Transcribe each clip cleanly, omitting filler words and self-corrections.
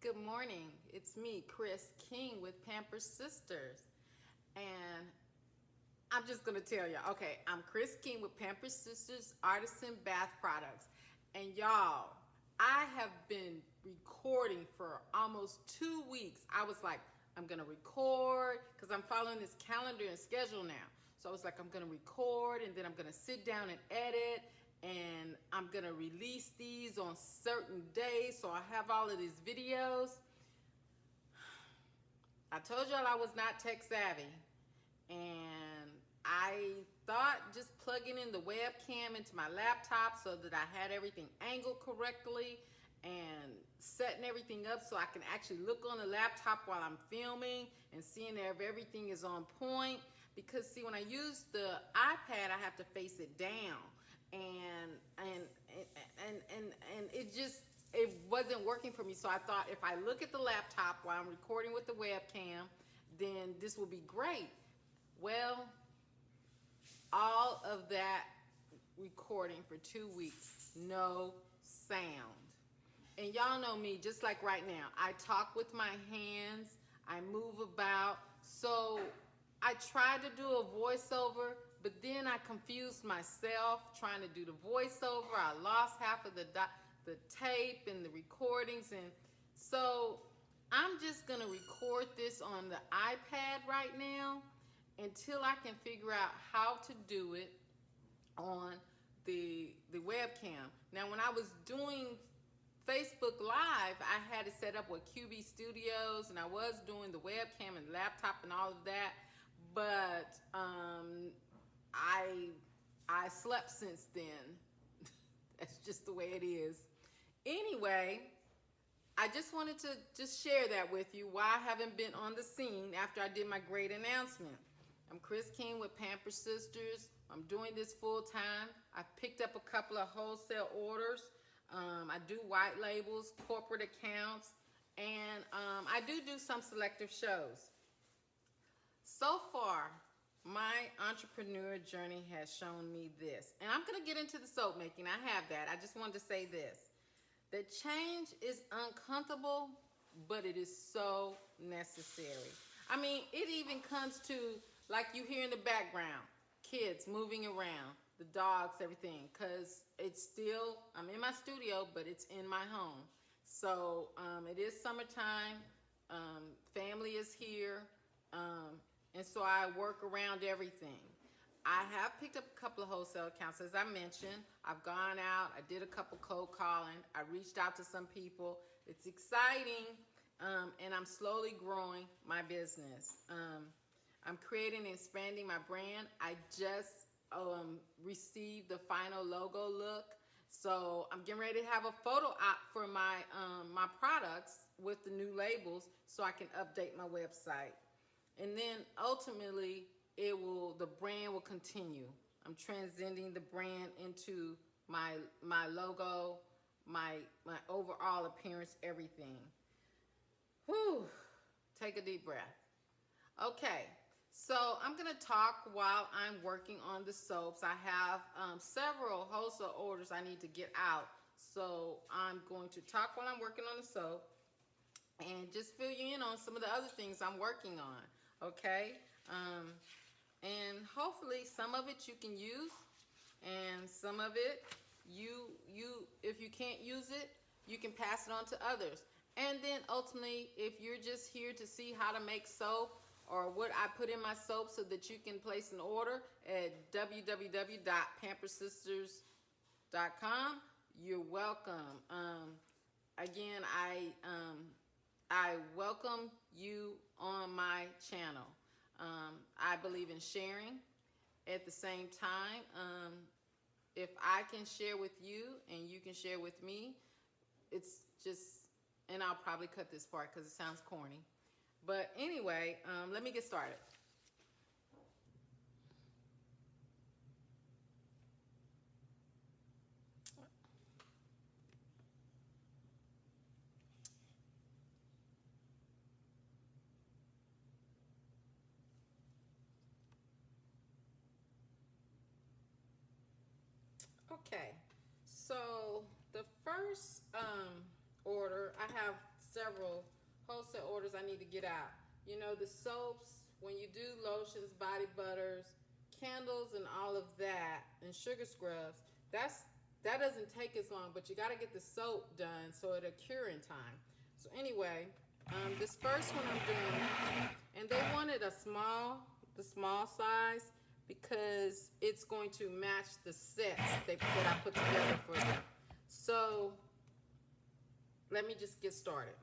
good morning. It's me, Chris King with Pampered Sisters. And I'm just going to tell y'all, okay, I'm Chris King with Pampered Sisters Artisan Bath Products. And y'all, I have been recording for almost 2 weeks. I was like, I'm going to record because I'm following this calendar and schedule now. So I was like, I'm going to record and then I'm going to sit down and edit. And I'm gonna release these on certain days, so I have all of these videos. I told y'all I was not tech savvy, and I thought just plugging in the webcam into my laptop so that I had everything angled correctly and setting everything up so I can actually look on the laptop while I'm filming and seeing if everything is on point. Because see, when I use the iPad, I have to face it down, and it wasn't working for me. So I thought if I look at the laptop while I'm recording with the webcam, then this will be great. Well, all of that recording for 2 weeks, no sound. And y'all know me, just like right now, I talk with my hands, I move about. So I tried to do a voiceover, but then I confused myself trying to do the voiceover. I lost half of the tape and the recordings. And so I'm just gonna record this on the iPad right now until I can figure out how to do it on the webcam. Now, when I was doing Facebook Live, I had it set up with QB Studios, and I was doing the webcam and laptop and all of that. But I slept since then. That's just the way it is. Anyway, I just wanted to just share that with you, why I haven't been on the scene after I did my great announcement. I'm Chris King with Pampered Sisters. I'm doing this full time. I've picked up a couple of wholesale orders. I do white labels, corporate accounts, and I do some selective shows. So far, my entrepreneur journey has shown me this. And I'm going to get into the soap making. I have that. I just wanted to say this. The change is uncomfortable, but it is so necessary. I mean, it even comes to, like you hear in the background, kids moving around, the dogs, everything, because it's still, I'm in my studio, but it's in my home. So it is summertime, family is here, and so I work around everything. I have picked up a couple of wholesale accounts. As I mentioned, I've gone out, I did a couple cold calling, I reached out to some people. It's exciting, and I'm slowly growing my business. I'm creating and expanding my brand. I just received the final logo look. So I'm getting ready to have a photo op for my my products with the new labels so I can update my website. And then ultimately the brand will continue. I'm transcending the brand into my logo, my overall appearance, everything. Whew, take a deep breath. Okay, so I'm gonna talk while I'm working on the soaps. I have several wholesale orders I need to get out. So I'm going to talk while I'm working on the soap and just fill you in on some of the other things I'm working on, okay? And hopefully some of it you can use, and some of it if you can't use it, you can pass it on to others. And then ultimately, if you're just here to see how to make soap or what I put in my soap so that you can place an order at www.pamperedsisters.com, you're welcome. Again, I welcome you on my channel. I believe in sharing. At the same time, if I can share with you and you can share with me, it's just, and I'll probably cut this part because it sounds corny. But anyway, let me get started. Okay, so the first order, I have several orders I need to get out. You know, the soaps, when you do lotions, body butters, candles, and all of that, and sugar scrubs, that doesn't take as long, but you got to get the soap done so it'll cure in time. So anyway, this first one I'm doing, and they wanted the small size, because it's going to match the sets that I put together for them. So let me just get started.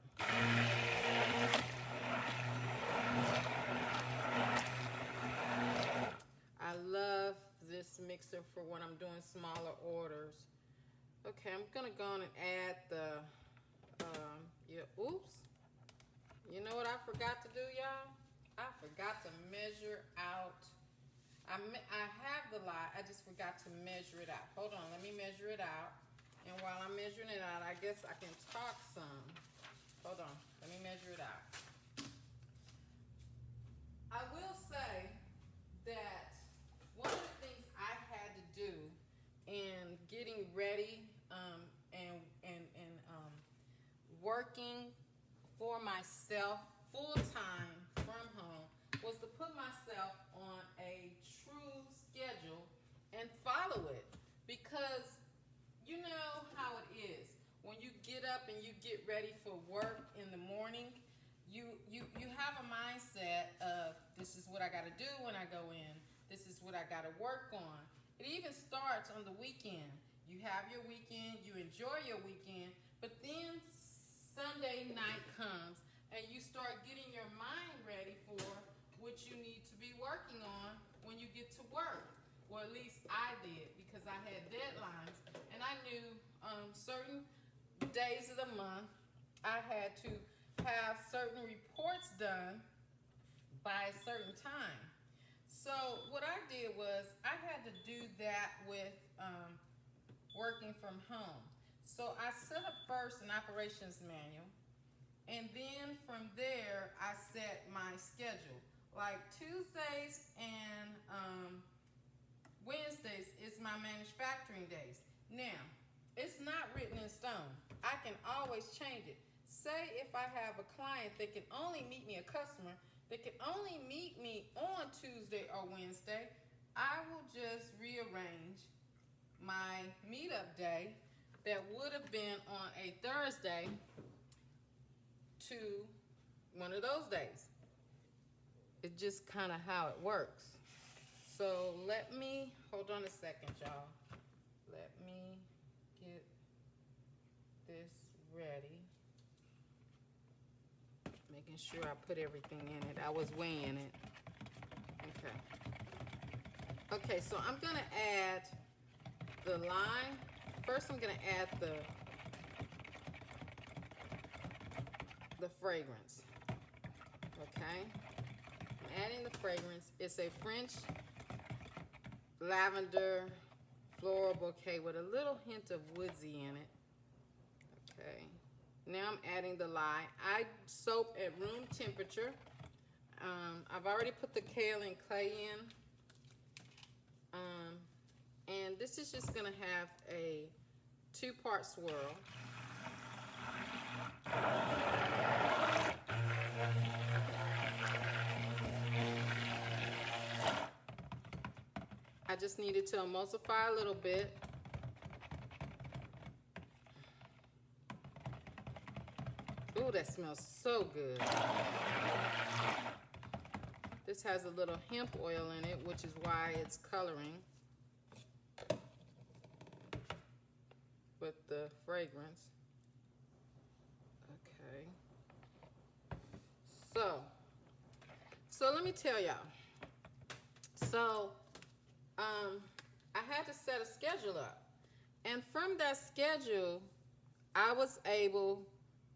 I love this mixer for when I'm doing smaller orders. Okay, I'm gonna go on and add the, oops. You know what I forgot to do, y'all? I forgot to measure out. I have the lye, I just forgot to measure it out. Hold on, let me measure it out. And while I'm measuring it out, I guess I can talk some. Hold on, let me measure it out. I will say that one of the things I had to do in getting ready and working for myself full-time from home was to put myself on a true schedule and follow it, because you know how it is when you get up and you get ready for work in the morning. You have a mindset of, this is what I got to do when I go in, this is what I got to work on. It even starts on the weekend. You have your weekend, you enjoy your weekend, but then Sunday night comes and you start getting your mind ready for what you need to be working on when you get to work. Well, at least I did, because I had deadlines, and I knew certain days of the month I had to have certain reports done by a certain time. So what I did was I had to do that with working from home. So I set up first an operations manual, and then from there I set my schedule. Like Tuesdays and Wednesdays is my manufacturing days. Now, it's not written in stone. I can always change it. Say if I have a client that can only meet me, a customer that can only meet me on Tuesday or Wednesday, I will just rearrange my meetup day that would have been on a Thursday to one of those days. It's just kind of how it works. So let me, hold on a second, y'all. Let me get this ready. Making sure I put everything in it. I was weighing it. Okay. Okay, so I'm gonna add the lime. First I'm gonna add the fragrance. Okay? I'm adding the fragrance. It's a French lavender floral bouquet with a little hint of woodsy in it. Okay. Now I'm adding the lye. I soap at room temperature. I've already put the kale and clay in. And this is just gonna have a 2-part swirl. I just needed to emulsify a little bit. Ooh, that smells so good. This has a little hemp oil in it, which is why it's coloring with the fragrance. Okay. So let me tell y'all. So, I had to set a schedule up. And from that schedule, I was able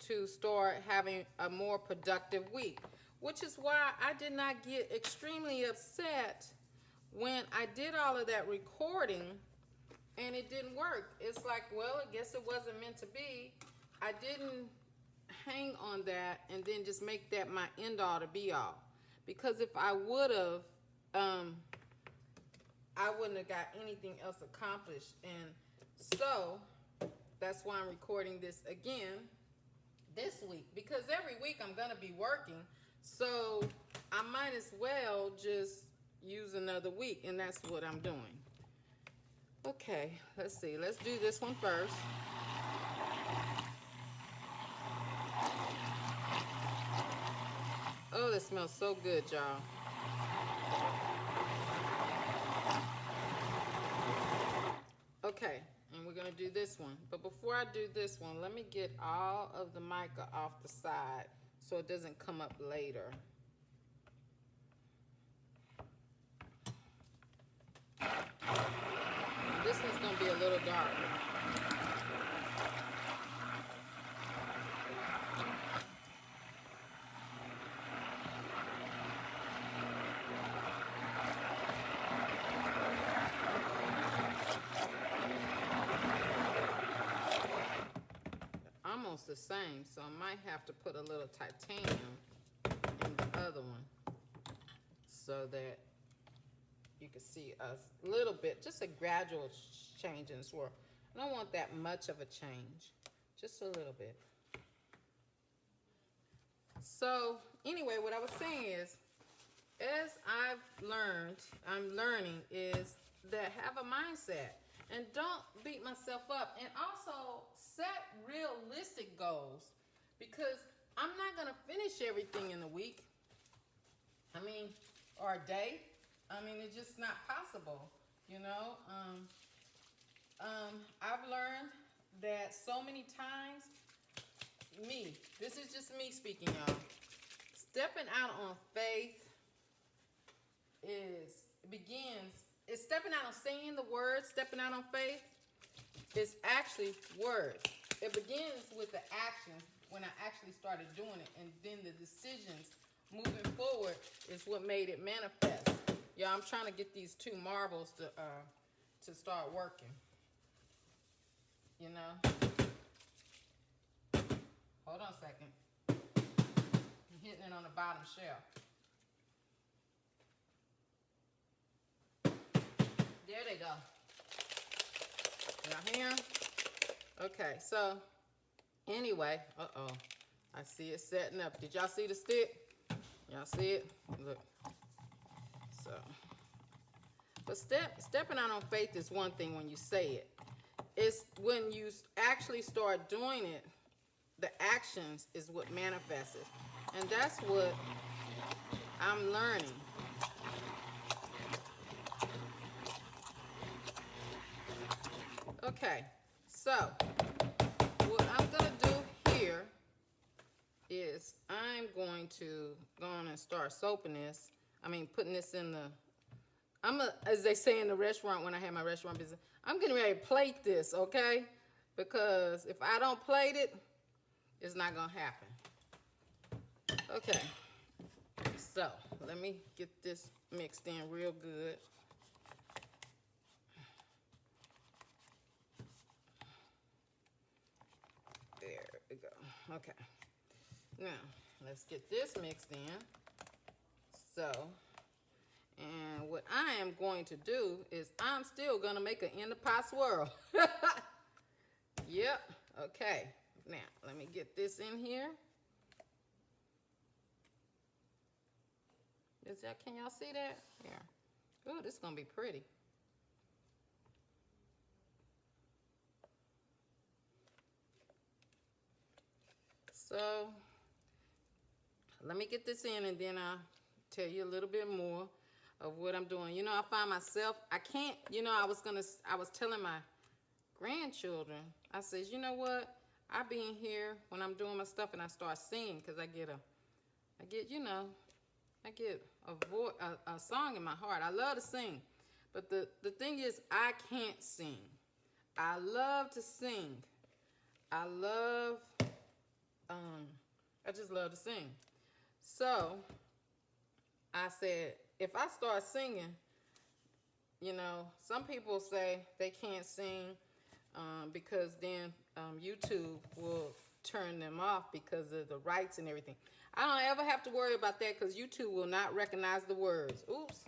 to start having a more productive week, which is why I did not get extremely upset when I did all of that recording and it didn't work. It's like, well, I guess it wasn't meant to be. I didn't hang on that and then just make that my end all to be all. Because if I would have, I wouldn't have got anything else accomplished. And so that's why I'm recording this again. this week, because every week I'm gonna be working, so I might as well just use another week, and that's what I'm doing. Okay, let's see. Let's do this one first. Oh, this smells so good, y'all. Okay, and we're gonna do this one. But before I do this one, let me get all of the mica off the side so it doesn't come up later. This one's gonna be a little darker. Almost the same, so I might have to put a little titanium in the other one so that you can see a little bit, just a gradual change in the swirl. I don't want that much of a change, just a little bit. So anyway, what I was saying is, as I'm learning is that have a mindset and don't beat myself up, and also set realistic goals, because I'm not gonna finish everything in a week. I mean, or a day. I mean, it's just not possible, you know. I've learned that so many times, this is just me speaking, y'all. Stepping out on faith it's stepping out on saying the words, stepping out on faith is actually words. It begins with the actions when I actually started doing it, and then the decisions moving forward is what made it manifest. Yeah, I'm trying to get these two marbles to start working. You know? Hold on a second. I'm hitting it on the bottom shelf. There they go. Y'all hear? Okay, so anyway, I see it setting up. Did y'all see the stick? Y'all see it? Look. So, but stepping out on faith is one thing when you say it. It's when you actually start doing it, the actions is what manifests it. And that's what I'm learning. Okay, so what I'm going to do here is I'm going to go on and start soaping this. Putting this in the, as they say in the restaurant when I had my restaurant business, I'm getting ready to plate this, okay? Because if I don't plate it, it's not going to happen. Okay, so let me get this mixed in real good. There we go. Okay. Now, let's get this mixed in. So, and what I am going to do is I'm still going to make an in the pot swirl. Yep. Okay. Now, let me get this in here. Can y'all see that? Yeah. Ooh, this is going to be pretty. So, let me get this in, and then I'll tell you a little bit more of what I'm doing. You know, I find myself, I can't, you know, I was telling my grandchildren, I says, you know what? I be in here when I'm doing my stuff and I start singing, because I get a song in my heart. I love to sing. But the thing is, I can't sing. I love to sing. I just love to sing. So I said, if I start singing, you know, some people say they can't sing because then YouTube will turn them off because of the rights and everything. I don't ever have to worry about that because YouTube will not recognize the words. Oops.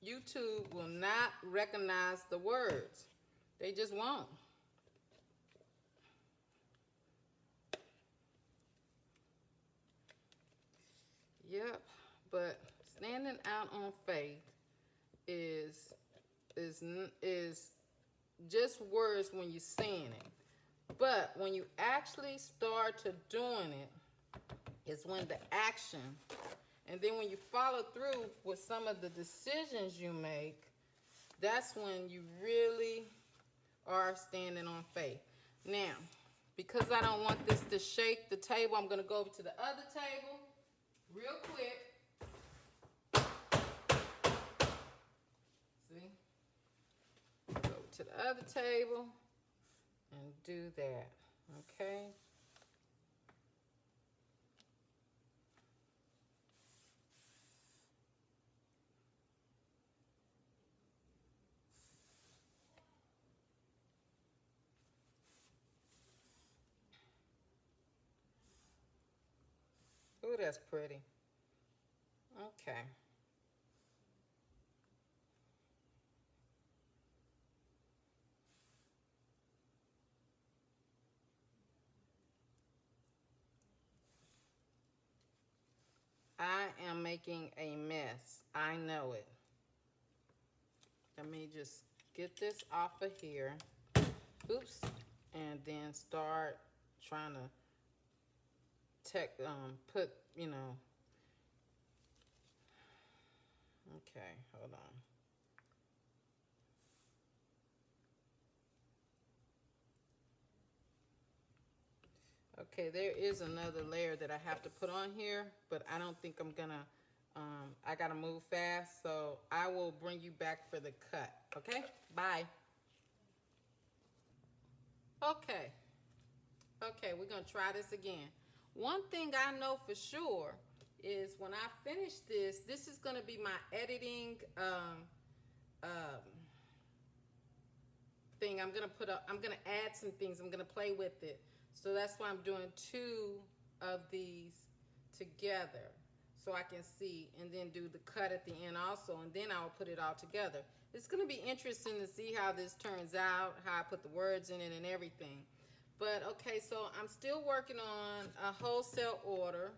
YouTube will not recognize the words. They just won't. But standing out on faith is is just words when you're saying it. But when you actually start to doing it is when the action, and then when you follow through with some of the decisions you make, that's when you really are standing on faith. Now, because I don't want this to shake the table, I'm going to go over to the other table real quick. See? Go to the other table and do that. Okay? Ooh, that's pretty. Okay. I am making a mess. I know it. Let me just get this off of here. Oops. And then start trying to put, okay, hold on. Okay, there is another layer that I have to put on here, but I don't think I'm gonna, I gotta move fast, so I will bring you back for the cut, okay? Bye. Okay, we're gonna try this again. One thing I know for sure is when I finish this is gonna be my editing thing. I'm gonna add some things, I'm gonna play with it. So that's why I'm doing 2 of these together so I can see, and then do the cut at the end also, and then I'll put it all together. It's going to be interesting to see how this turns out, how I put the words in it and everything. But okay, so I'm still working on a wholesale order,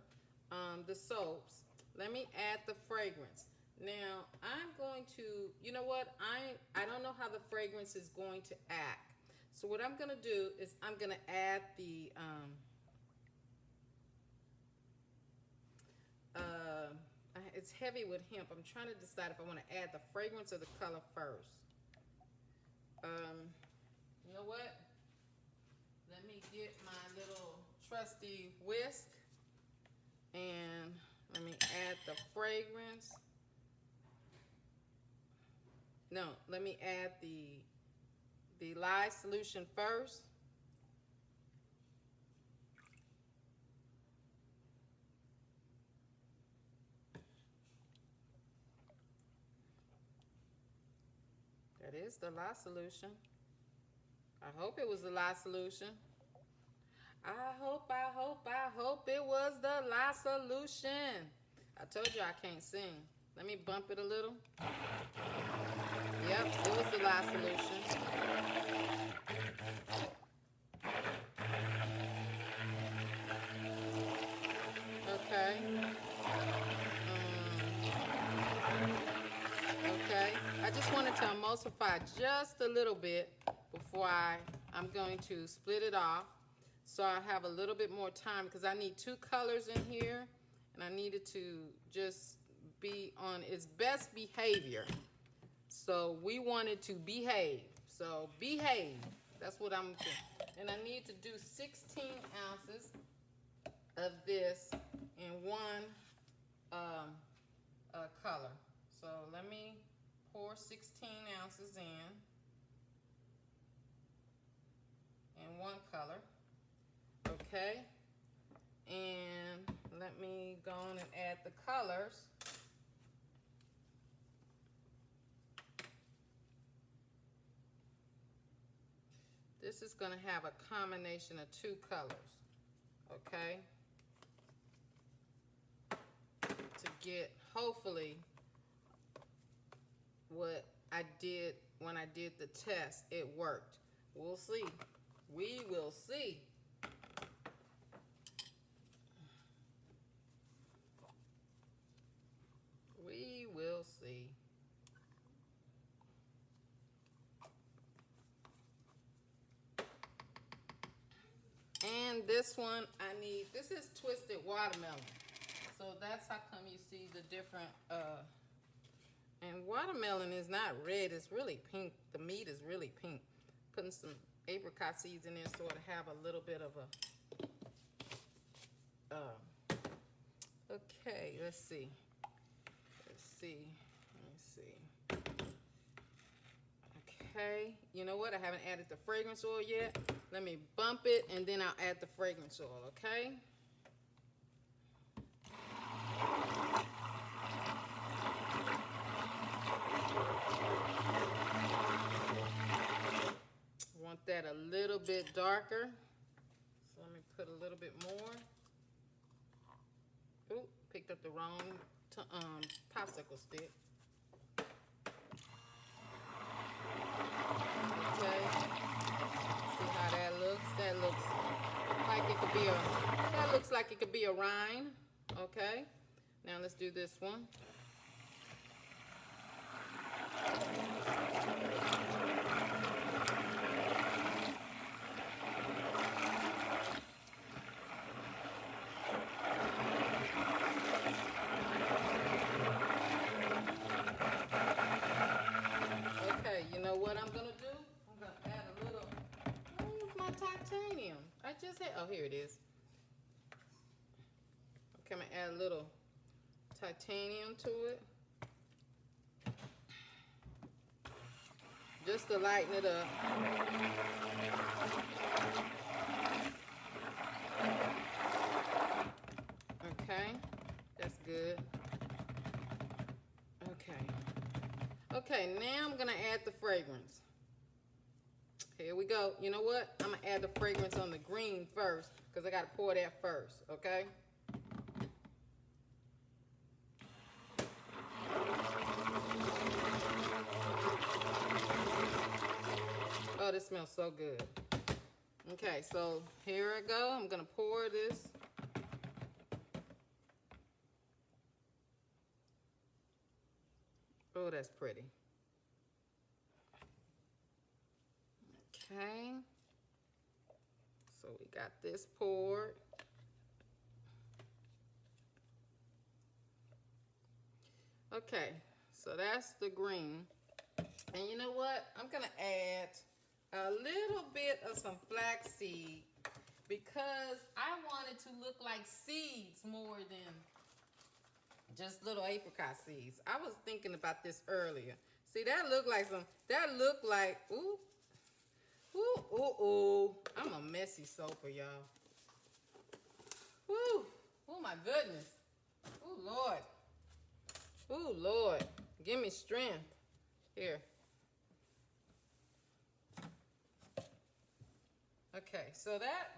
the soaps. Let me add the fragrance. Now, I'm going to, you know what, I don't know how the fragrance is going to act. So what I'm gonna do is I'm gonna add the it's heavy with hemp. I'm trying to decide if I want to add the fragrance or the color first. You know what? Let me get my little trusty whisk and let me add the fragrance. No, let me add the lye solution first. That is the lye solution. I hope it was the lye solution. I hope it was the lye solution. I told you I can't sing. Let me bump it a little. Yep, it was the lye solution. Okay. Okay. I just wanted to emulsify just a little bit before I'm going to split it off. So I have a little bit more time because I need 2 colors in here and I needed to just be on its best behavior. So we wanted to behave. So behave. That's what I'm doing. And I need to do 16 ounces of this in one color. So let me pour 16 ounces in one color. Okay. And let me go on and add the colors. This is going to have a combination of 2 colors, okay? To get, hopefully, what I did when I did the test, it worked. We'll see. We will see. this one, this is twisted watermelon. So that's how come you see the different, and watermelon is not red, it's really pink. The meat is really pink. Putting some apricot seeds in there so it'll have a little bit of a, okay, let's see. Okay, you know what? I haven't added the fragrance oil yet. Let me bump it and then I'll add the fragrance oil, okay? Want that a little bit darker. So let me put a little bit more. Ooh, picked up the wrong popsicle stick. Okay. See how that looks? That looks like it could be a rind. Okay. Now let's do this one. Oh, here it is. Okay, I'm gonna add a little titanium to it. Just to lighten it up. Okay, that's good. Okay, now I'm gonna add the fragrance. Here we go. You know what? I'm going to add the fragrance on the green first because I got to pour that first, okay? Oh, this smells so good. Okay, so here I go. I'm going to pour this. Oh, that's pretty. Okay, so we got this poured. Okay, so that's the green. And you know what? I'm gonna add a little bit of some flaxseed because I want it to look like seeds more than just little apricot seeds. I was thinking about this earlier. See, that looked like, ooh. Ooh. I'm a messy soaper, y'all. Woo. Oh, my goodness. Oh, Lord. Oh, Lord. Give me strength. Here. Okay, so that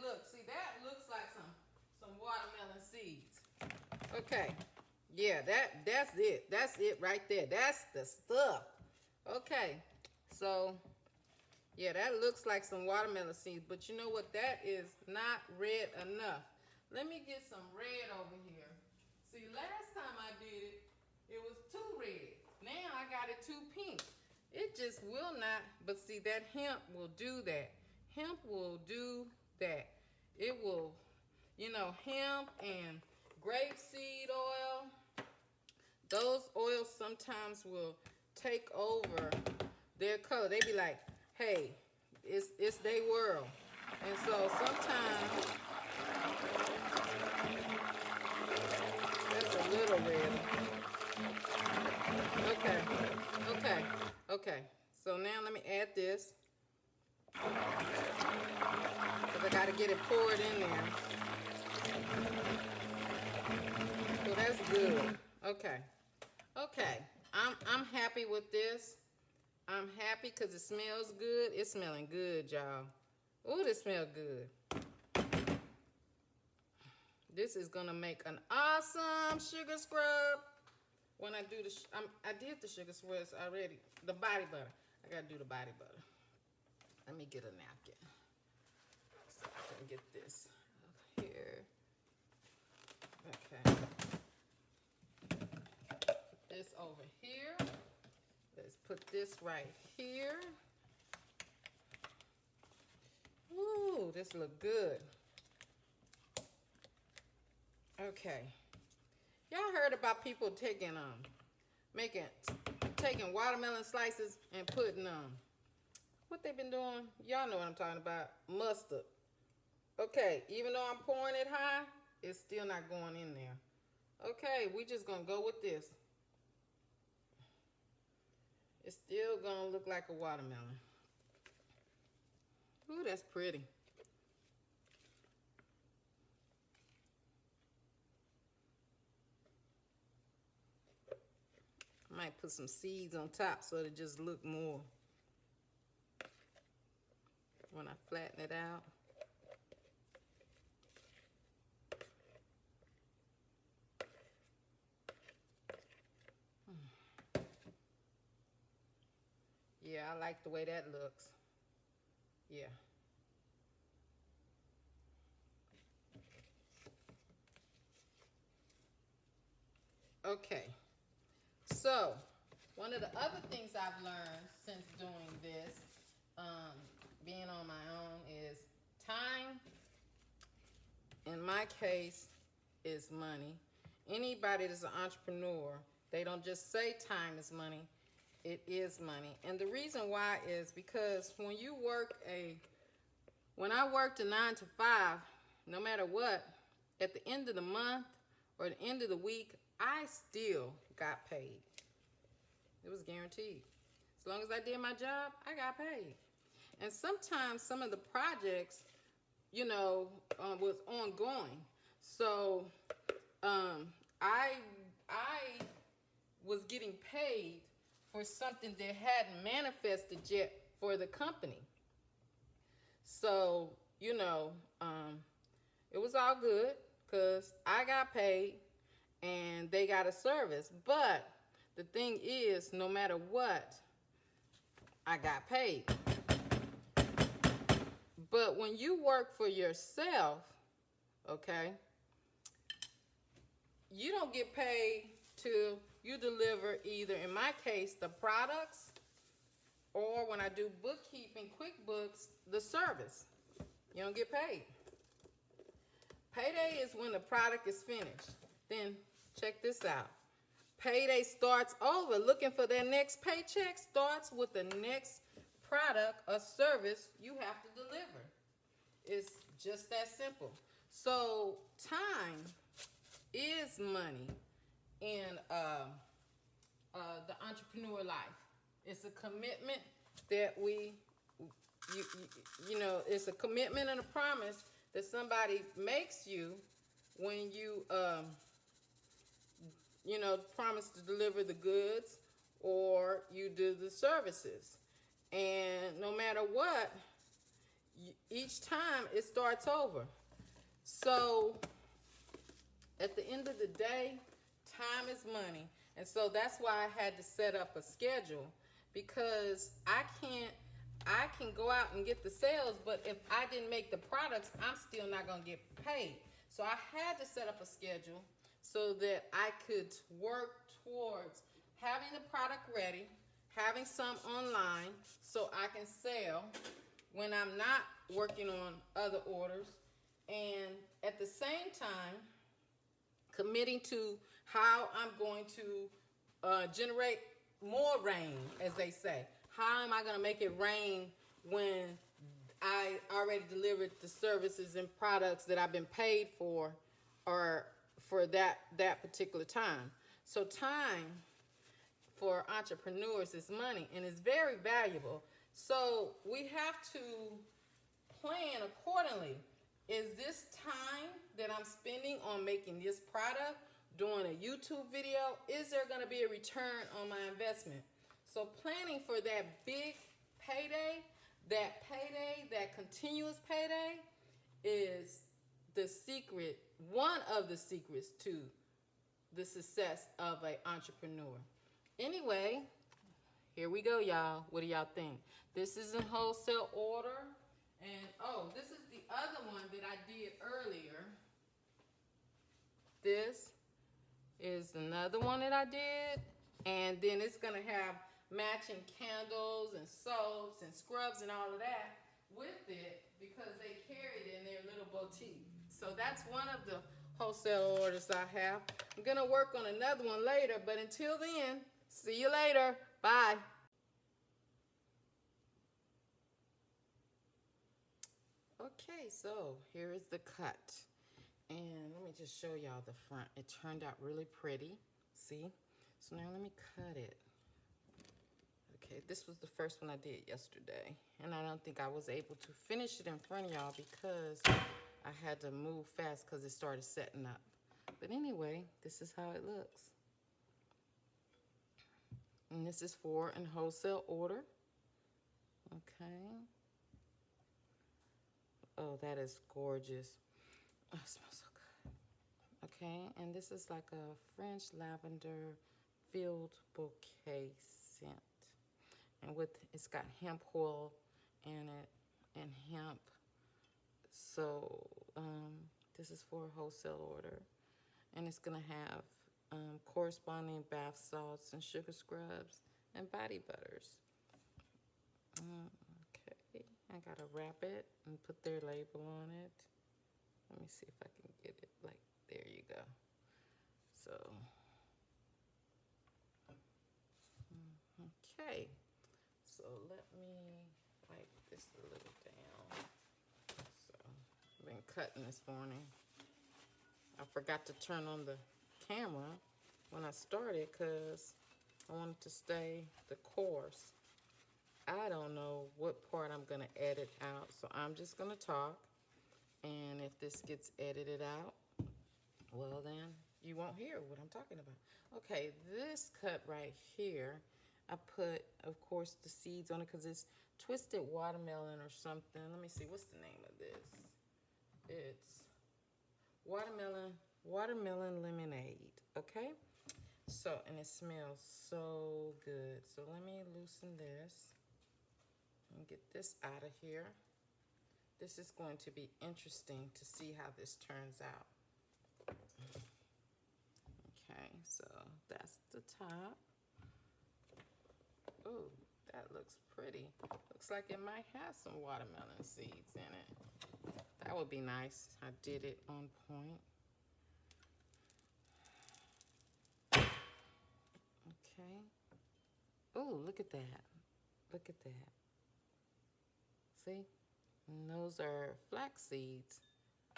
looks like some watermelon seeds. Okay. Yeah, that's it. That's it right there. That's the stuff. Okay. So yeah, that looks like some watermelon seeds, but you know what? That is not red enough. Let me get some red over here. See, last time I did it, it was too red. Now I got it too pink. It just will not, but see, that hemp will do that. Hemp will do that. It will, you know, hemp and grapeseed oil, those oils sometimes will take over their color. They be like, hey, it's their world. And so sometimes that's a little red. Okay. So now let me add this. Because I got to get it poured in there. So that's good. Okay. I'm happy with this. I'm happy because it smells good. It's smelling good, y'all. Oh, this smells good. This is gonna make an awesome sugar scrub. When I do I did the sugar scrubs already. The body butter. I gotta do the body butter. Let me get a napkin so I can get this up here. Okay. Put this over here. Let's put this right here. Ooh, this look good. Okay. Y'all heard about people taking taking watermelon slices and putting what they've been doing? Y'all know what I'm talking about. Mustard. Okay, even though I'm pouring it high, it's still not going in there. Okay, we just gonna go with this. It's still gonna look like a watermelon. Ooh, that's pretty. I might put some seeds on top so it just look more when I flatten it out. Yeah, I like the way that looks. Yeah. Okay. So, one of the other things I've learned since doing this, being on my own, is time, in my case, is money. Anybody that's an entrepreneur, they don't just say time is money, it is money. And the reason why is because when I worked a 9 to 5, no matter what, at the end of the month or the end of the week, I still got paid. It was guaranteed. As long as I did my job, I got paid. And sometimes some of the projects, was ongoing. So I was getting paid for something that hadn't manifested yet for the company. So, it was all good because I got paid and they got a service. But the thing is, no matter what, I got paid. But when you work for yourself, okay, you don't get paid till you deliver either, in my case, the products, or when I do bookkeeping, QuickBooks, the service. You don't get paid. Payday is when the product is finished. Then check this out. Payday starts over. Looking for their next paycheck starts with the next product or service you have to deliver. It's just that simple. So time is money in the entrepreneur life. It's a commitment that it's a commitment and a promise that somebody makes you when you promise to deliver the goods or you do the services. And no matter what, each time it starts over. So at the end of the day, time is money. And so that's why I had to set up a schedule, because I can go out and get the sales, but if I didn't make the products, I'm still not going to get paid. So I had to set up a schedule so that I could work towards having the product ready, having some online so I can sell when I'm not working on other orders, and at the same time committing to how I'm going to generate more rain, as they say. How am I going to make it rain when I already delivered the services and products that I've been paid for, or for that particular time? So time for entrepreneurs is money, and it's very valuable. So we have to plan accordingly. Is this time that I'm spending on making this product, doing a YouTube video, is there going to be a return on my investment? So planning for that big payday, that continuous payday, is the secret, one of the secrets to the success of an entrepreneur. Anyway, here we go, y'all. What do y'all think? This is in wholesale order. And, this is the other one that I did earlier. This is another one that I did. And then it's going to have matching candles and soaps and scrubs and all of that with it, because they carry it in their little boutique. So that's one of the wholesale wholesale orders I have. I'm gonna work on another one later, but until then, see you later. Bye. Okay, so here is the cut. And let me just show y'all the front. It turned out really pretty. See? So now let me cut it. Okay, this was the first one I did yesterday. And I don't think I was able to finish it in front of y'all because I had to move fast because it started setting up. But anyway, this is how it looks. And this is for an wholesale order. Okay. Oh, that is gorgeous. Oh, it smells so good. Okay, and this is like a French lavender filled bouquet scent. And it's got hemp oil in it and hemp. So this is for a wholesale order. And it's gonna have corresponding bath salts and sugar scrubs and body butters. Okay, I gotta wrap it and put their label on it. Let me see if I can get it, like, there you go. So, okay. So let me wipe this a little down. So, I've been cutting this morning. I forgot to turn on the camera when I started because I wanted to stay the course. I don't know what part I'm gonna edit out, so I'm just gonna talk. And if this gets edited out, well then, you won't hear what I'm talking about. Okay, this cut right here, I put, of course, the seeds on it because it's twisted watermelon or something. Let me see, what's the name of this? It's watermelon lemonade, okay? So, and it smells so good. So let me loosen this and get this out of here. This is going to be interesting to see how this turns out. Okay, so that's the top. Ooh, that looks pretty. Looks like it might have some watermelon seeds in it. That would be nice. I did it on point. Okay. Ooh, look at that. Look at that. See? And those are flax seeds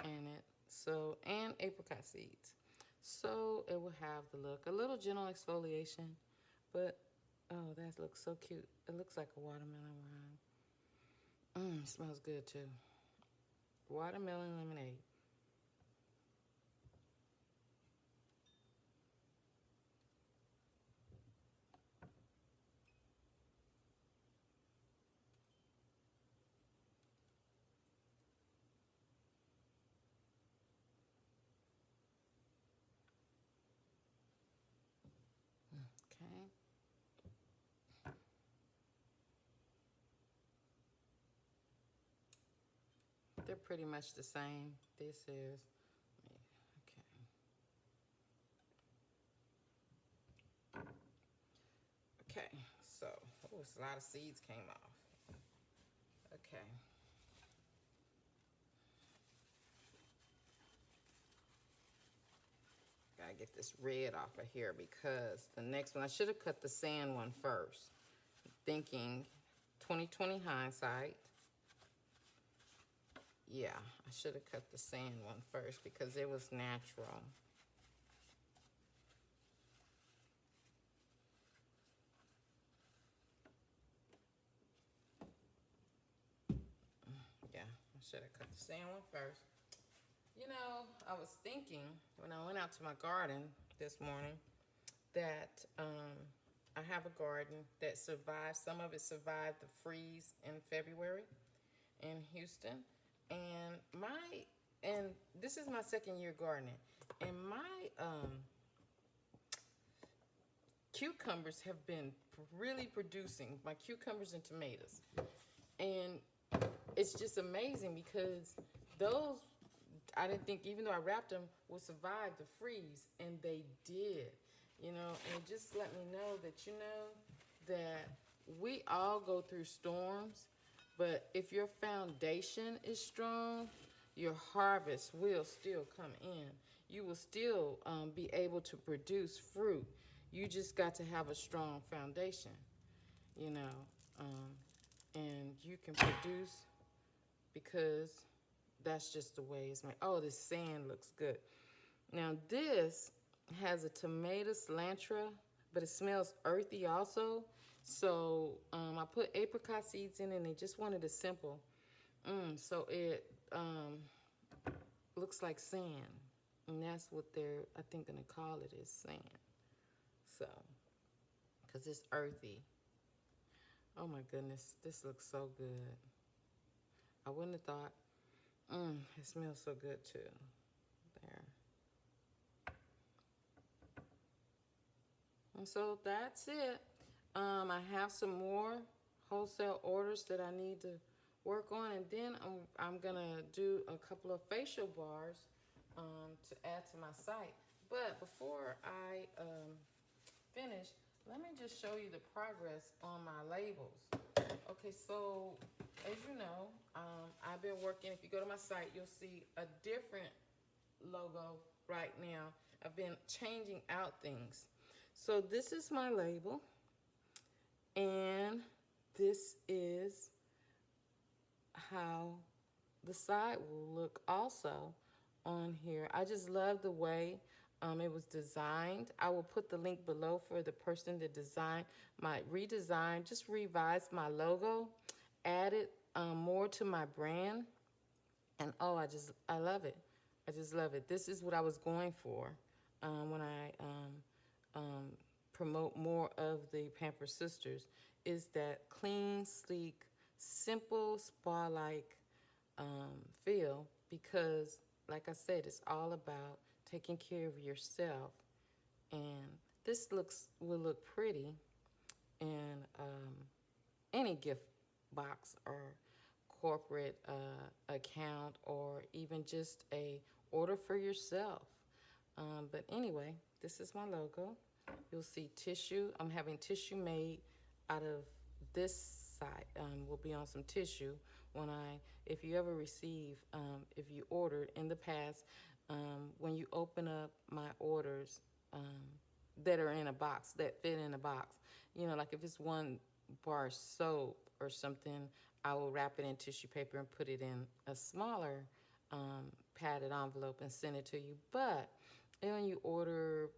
in it. So, and apricot seeds. So it will have the look. A little gentle exfoliation, but oh, that looks so cute. It looks like a watermelon rind. Smells good too. Watermelon lemonade. Okay. They're pretty much the same. This is, okay. Okay, so, oh, a lot of seeds came off. Okay. Gotta get this red off of here because the next one, I should have cut the sand one first. Thinking 2020 hindsight. Yeah, I should have cut the sand one first because it was natural. Yeah, I should have cut the sand one first. You know, I was thinking when I went out to my garden this morning that I have a garden that survived, some of it survived the freeze in February in Houston. And this is my second year gardening. And my cucumbers have been really producing, my cucumbers and tomatoes. And it's just amazing because those, I didn't think, even though I wrapped them, would survive the freeze, and they did, you know. And it just let me know that, you know, that we all go through storms, but if your foundation is strong, your harvest will still come in. you will still be able to produce fruit. You just got to have a strong foundation, you know, and you can produce because that's just the way it's made. Oh, this sand looks good. Now this has a tomato cilantro, but it smells earthy also. So I put apricot seeds in, and they just wanted it simple. So it looks like sand, and that's what they're, I think, gonna call it, is sand. So, cause it's earthy. Oh my goodness, this looks so good. I wouldn't have thought. It smells so good too. There. And so that's it. I have some more wholesale orders that I need to work on, and then I'm gonna do a couple of facial bars to add to my site. But before I finish, let me just show you the progress on my labels. Okay, so as you know, I've been working. If you go to my site, you'll see a different logo right now. I've been changing out things. So this is my label, and this is how the side will look also on here. I just love the way it was designed. I will put the link below for the person that designed my redesign, just revised my logo, added more to my brand, and oh, I love it. I just love it. This is what I was going for when I promote more of the Pampered Sisters, is that clean, sleek, simple, spa-like feel, because like I said, it's all about taking care of yourself. And this will look pretty in any gift box or corporate account, or even just a order for yourself. But anyway, this is my logo. You'll see tissue. I'm having tissue made out of this side. Will be on some tissue if you ever receive, if you ordered in the past, when you open up my orders that are in a box, that fit in a box, you know, like if it's one bar soap or something, I will wrap it in tissue paper and put it in a smaller padded envelope and send it to you. But when you order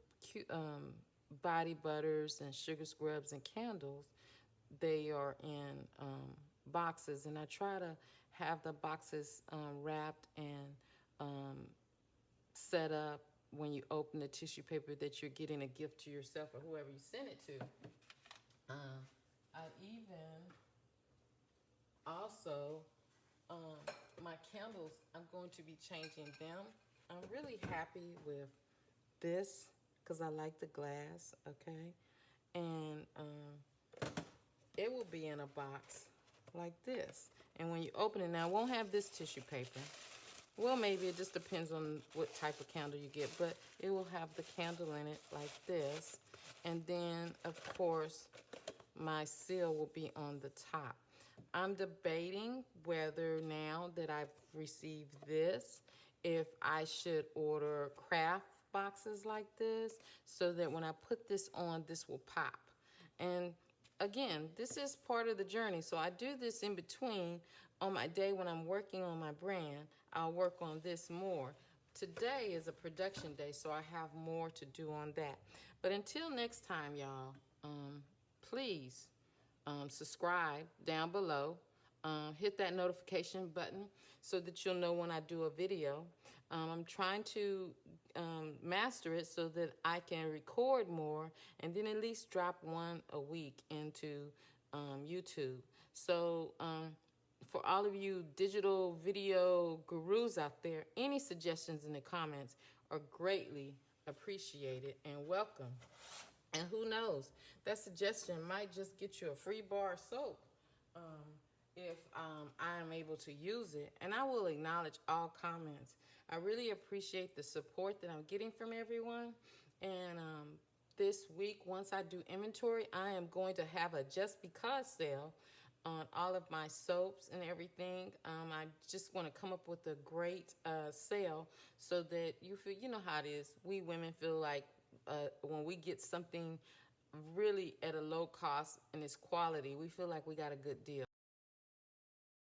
body butters and sugar scrubs and candles, they are in boxes, and I try to have the boxes wrapped and set up when you open the tissue paper that you're getting a gift to yourself or whoever you send it to. I even also, my candles, I'm going to be changing them. I'm really happy with this because I like the glass, okay? And it will be in a box like this. And when you open it, now it won't have this tissue paper. Well, maybe it just depends on what type of candle you get, but it will have the candle in it like this. And then, of course, my seal will be on the top. I'm debating whether, now that I've received this, if I should order craft boxes like this so that when I put this on, this will pop. And again, this is part of the journey. So I do this in between. On my day when I'm working on my brand, I'll work on this more. Today is a production day, so I have more to do on that. But until next time, y'all, please subscribe down below. Hit that notification button so that you'll know when I do a video. I'm trying to master it so that I can record more and then at least drop one a week into YouTube. So for all of you digital video gurus out there, any suggestions in the comments are greatly appreciated and welcome. And who knows, that suggestion might just get you a free bar of soap if I am able to use it. And I will acknowledge all comments. I really appreciate the support that I'm getting from everyone. And this week, once I do inventory, I am going to have a Just Because sale. on all of my soaps and everything. I just want to come up with a great sale so that you feel, you know how it is. We women feel like when we get something really at a low cost and it's quality, we feel like we got a good deal.